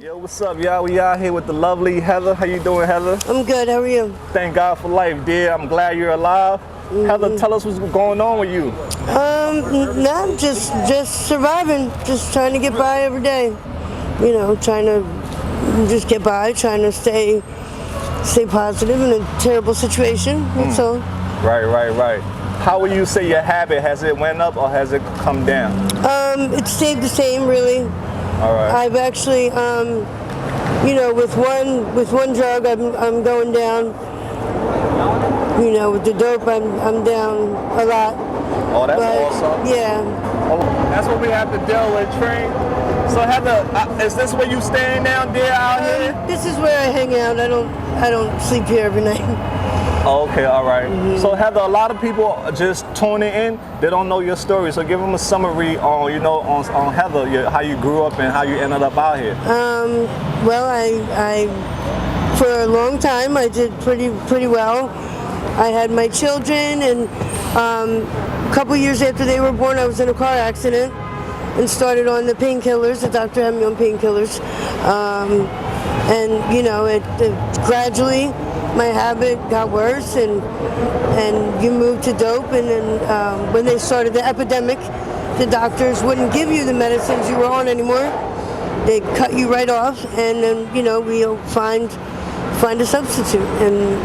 Yo, what's up, y'all? We out here with the lovely Heather. How you doing, Heather? I'm good. How are you? Thank God for life, dear. I'm glad you're alive. Heather, tell us what's going on with you. Not just surviving, just trying to get by every day. You know, trying to just get by, trying to stay positive in a terrible situation. That's all. Right. How would you say your habit? Has it went up or has it come down? It stayed the same, really. All right. I've actually, you know, with one drug, I'm going down. You know, with the dope, I'm down a lot. Oh, that's awesome. Yeah. Oh, that's what we have to deal with, Train. So Heather, is this where you staying down there out here? This is where I hang out. I don't sleep here every night. Okay, all right. So Heather, a lot of people are just tuning in. They don't know your story. So give them a summary on, on Heather, how you grew up and how you ended up out here. Well, I for a long time I did pretty well. I had my children, and a couple years after they were born, I was in a car accident and started on the painkillers. The doctor had me on painkillers, and you know, it gradually. My habit got worse, and you moved to dope, and then when they started the epidemic, the doctors wouldn't give you the medicines you were on anymore. They cut you right off, and then we'll find a substitute, and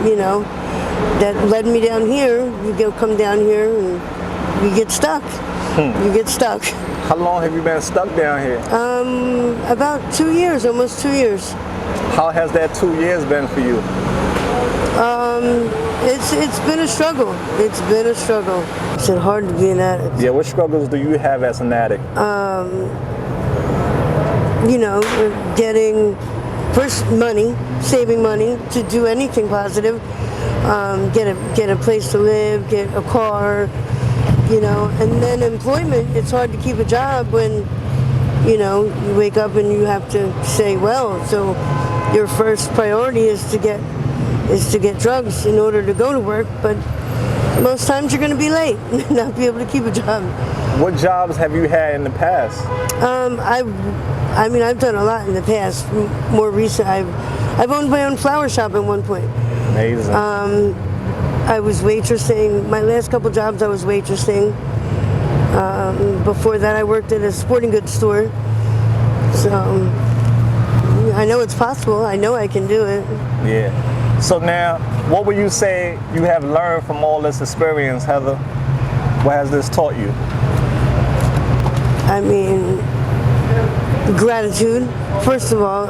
that led me down here. You come down here, and you get stuck. You get stuck. How long have you been stuck down here? About 2 years, almost 2 years. How has that 2 years been for you? It's been a struggle. It's been a struggle. It's hard to be an addict. Yeah, what struggles do you have as an addict? Getting first money, saving money to do anything positive. Get a place to live, get a car, and then employment. It's hard to keep a job when, you wake up and you have to say, well, so your first priority is to get drugs in order to go to work, but most times you're going to be late, not be able to keep a job. What jobs have you had in the past? I've done a lot in the past. More recent, I've owned my own flower shop at one point. Amazing. I was waitressing. My last couple jobs, I was waitressing. Before that, I worked at a sporting goods store. So I know it's possible. I know I can do it. Yeah. So now, what would you say you have learned from all this experience, Heather? What has this taught you? I mean, gratitude, first of all.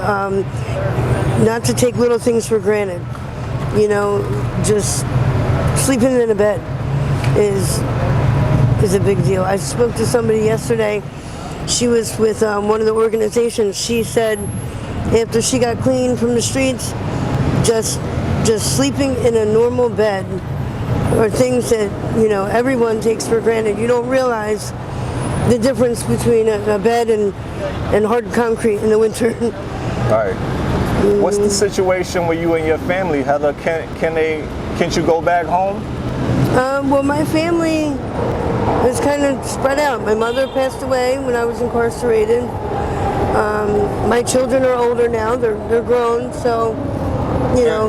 Not to take little things for granted. Just sleeping in a bed is a big deal. I spoke to somebody yesterday. She was with one of the organizations. She said after she got clean from the streets, just sleeping in a normal bed or things that everyone takes for granted. You don't realize the difference between a bed and hard concrete in the winter. Right. What's the situation with you and your family, Heather? Can't you go back home? Well, my family is kind of spread out. My mother passed away when I was incarcerated. My children are older now. They're grown, so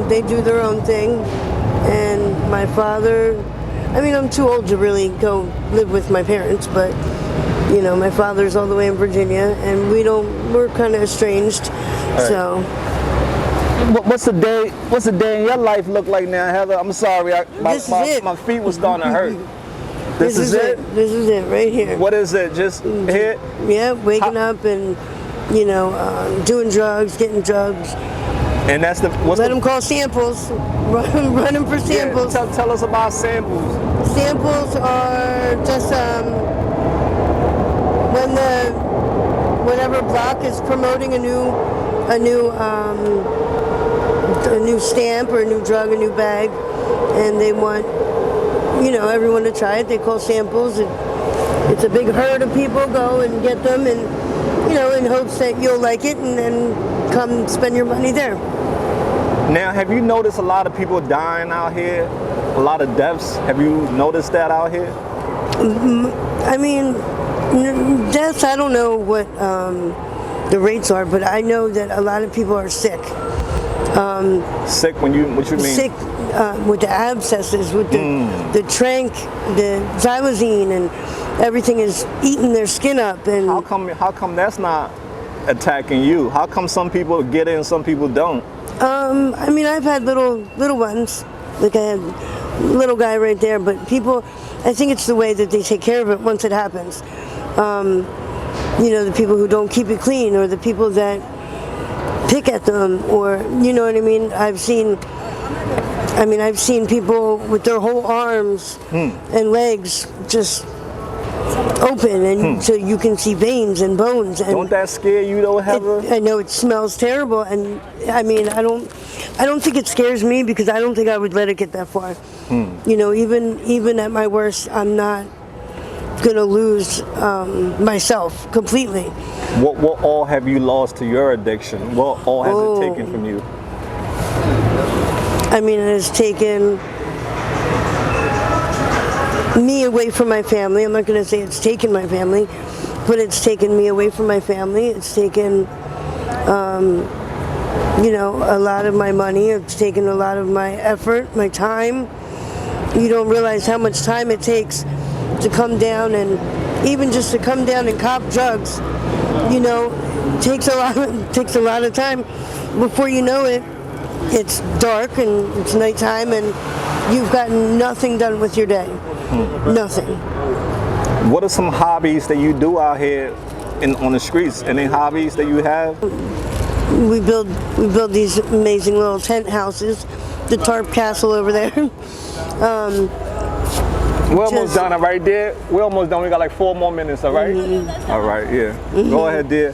they do their own thing. And my father, I'm too old to really go live with my parents, but my father's all the way in Virginia, and we're kind of estranged. Right. So what's the day in your life look like now, Heather? I'm sorry, my feet were starting to hurt. This is it? This is it right here. What is it? Just here? Yeah, waking up and doing drugs, getting drugs. And that's let them call samples. Run them for samples. Yeah, tell us about samples. Samples are just when whatever block is promoting a new stamp or a new drug, a new bag, and they want everyone to try it. They call samples. It's a big herd of people go and get them, and in hopes that you'll like it and then come spend your money there. Now, have you noticed a lot of people dying out here? A lot of deaths? Have you noticed that out here? Deaths, I don't know what the rates are, but I know that a lot of people are sick. Sick what you mean? Sick with the abscesses, with the trank, the xylazine, and everything is eating their skin up. And How come that's not attacking you? How come some people get it and some people don't? I mean, I've had little ones, like I had a little guy right there, but people, I think it's the way that they take care of it once it happens. You know, the people who don't keep it clean, or the people that pick at them, or, you know what I mean? I've seen people with their whole arms and legs just open, and so you can see veins and bones. And Don't that scare you though, Heather? I know it smells terrible, and I mean, I don't think it scares me, because I don't think I would let it get that far. You know, even at my worst, I'm not gonna lose myself completely. What all have you lost to your addiction? What all has it taken from you? I mean, it has taken me away from my family. I'm not going to say it's taken my family, but it's taken me away from my family. It's taken, you know, a lot of my money. It's taken a lot of my effort, my time. You don't realize how much time it takes to come down, and even just to come down and cop drugs, you know, takes a lot of time. Before you know it, it's dark and it's nighttime, and you've gotten nothing done with your day. Nothing. What are some hobbies that you do out here on the streets? Any hobbies that you have? We build these amazing little tent houses. The tarp castle over there. We're almost done, all right, dear? We're almost done. We got like 4 more minutes, all right? All right, yeah. Go ahead, dear.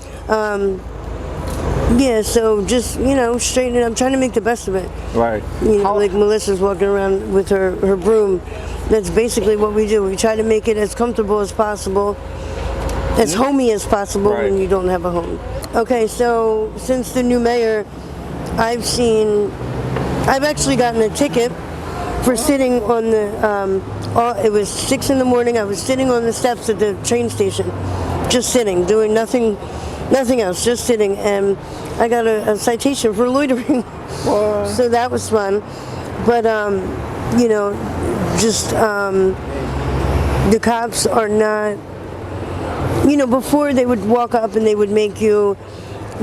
Yeah, so just, you know, straighten it. I'm trying to make the best of it. Right. You know, like Melissa's walking around with her broom. That's basically what we do. We try to make it as comfortable as possible, as homey as possible when you don't have a home. Okay, so since the new mayor, I've actually gotten a ticket for sitting on the, it was 6 in the morning, I was sitting on the steps at the train station, just sitting, doing nothing else, just sitting, and I got a citation for loitering. So that was fun. But, you know, just the cops are not, you know, before they would walk up and they would make you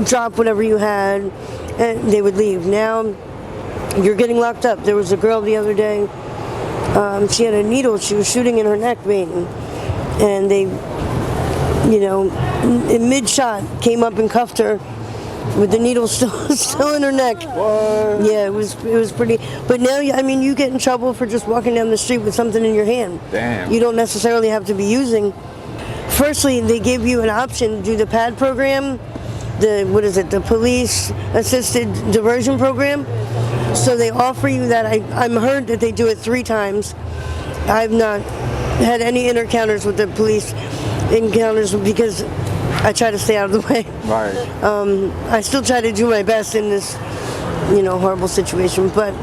drop whatever you had and they would leave. Now you're getting locked up. There was a girl the other day, she had a needle, she was shooting in her neck vein, and they, you know, in mid-shot came up and cuffed her with the needle still in her neck. What? Yeah, it was pretty. But now, I mean, you get in trouble for just walking down the street with something in your hand. Damn. You don't necessarily have to be using. Firstly, they give you an option to do the PAD program, the police assisted diversion program. So they offer you that. I'm heard that they do it 3 times. I've not had any encounters with the police because I try to stay out of the way. Right. I still try to do my best in this, you know, horrible situation. But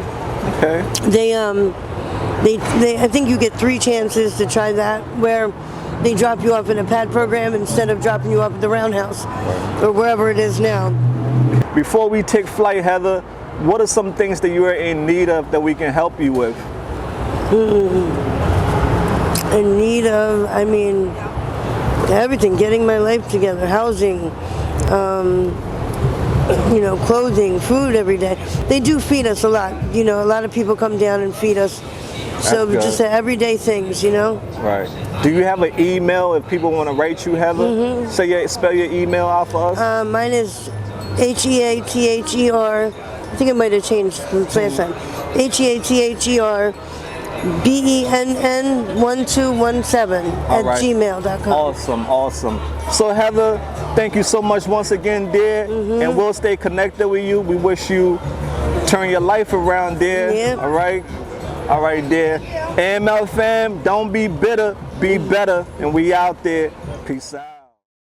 okay. They I think you get 3 chances to try that, where they drop you off in a PAD program instead of dropping you off at the Roundhouse or wherever it is now. Before we take flight, Heather, what are some things that you are in need of that we can help you with? In need of, I mean, everything, getting my life together, housing, you know, clothing, food every day. They do feed us a lot. You know, a lot of people come down and feed us. So just the everyday things, you know. Right. Do you have an email if people want to write you, Heather? Spell your email out for us. Mine is HEATHER. I think it might have changed since last time. HEATHER BENN1217 at gmail.com. Awesome. So Heather, thank you so much once again, dear, and we'll stay connected with you. We wish you turn your life around, dear. Yep. All right, dear. AML fam, don't be bitter, be better, and we out there. Peace out.